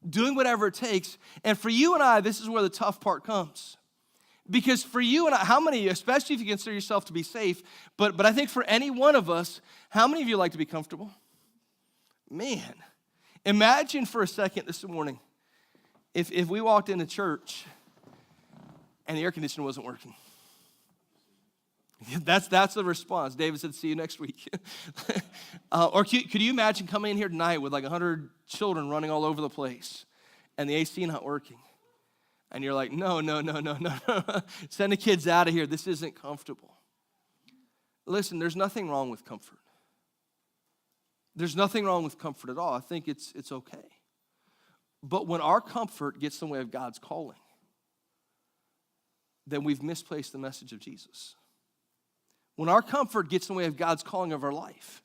doing whatever it takes. And for you and I, this is where the tough part comes. Because for you and I, how many, especially if you consider yourself to be safe, but I think for any one of us, how many of you like to be comfortable? Man, imagine for a second this morning if we walked into church and the air conditioner wasn't working. That's the response. David said, see you next week. Or could you imagine coming in here tonight with like 100 children running all over the place and the AC not working? And you're like, no. Send the kids out of here. This isn't comfortable. Listen, there's nothing wrong with comfort. There's nothing wrong with comfort at all. I think it's okay. But when our comfort gets in the way of God's calling, then we've misplaced the message of Jesus. When our comfort gets in the way of God's calling of our life,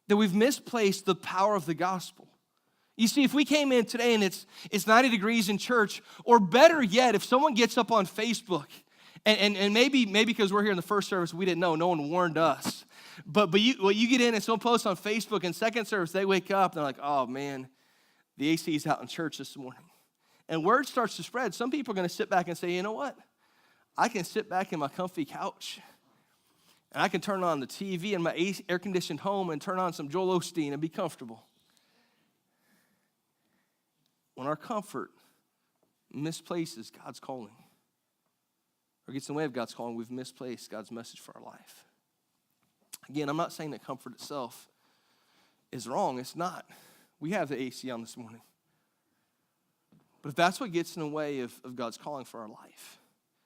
then we've misplaced the power of the gospel. You see, if we came in today and it's 90 degrees in church, or better yet, if someone gets up on Facebook, and maybe because we're here in the first service, we didn't know, no one warned us. But you get in and someone posts on Facebook, and second service, they wake up, and they're like, oh man, the AC is out in church this morning. And word starts to spread. Some people are going to sit back and say, you know what? I can sit back in my comfy couch, and I can turn on the TV in my air-conditioned home and turn on some Joel Osteen and be comfortable. When our comfort misplaces God's calling or gets in the way of God's calling, we've misplaced God's message for our life. Again, I'm not saying that comfort itself is wrong. It's not. We have the AC on this morning. But if that's what gets in the way of God's calling for our life.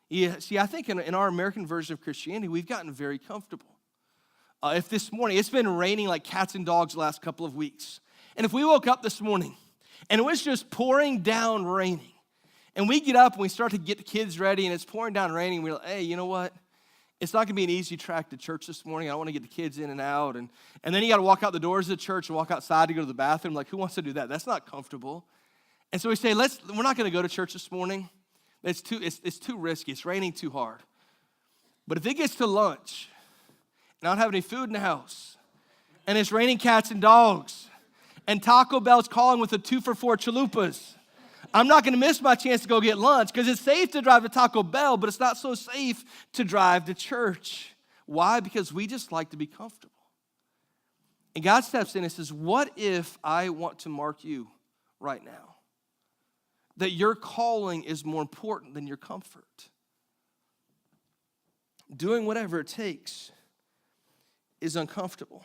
Yeah, see, I think in our American version of Christianity, we've gotten very comfortable. If this morning, it's been raining like cats and dogs the last couple of weeks. And if we woke up this morning and it was just pouring down raining, and we get up and we start to get the kids ready and it's pouring down raining, and we're like, hey, you know what? It's not going to be an easy track to church this morning. I want to get the kids in and out. And then you got to walk out the doors of the church and walk outside to go to the bathroom. Like, who wants to do that? That's not comfortable. And so we say, we're not going to go to church this morning. It's too risky. It's raining too hard. But if it gets to lunch and I don't have any food in the house and it's raining cats and dogs and Taco Bell's calling with a 2-for-4 chalupas, I'm not going to miss my chance to go get lunch because it's safe to drive to Taco Bell, but it's not so safe to drive to church. Why? Because we just like to be comfortable. And God steps in and says, what if I want to mark you right now? That your calling is more important than your comfort. Doing whatever it takes is uncomfortable.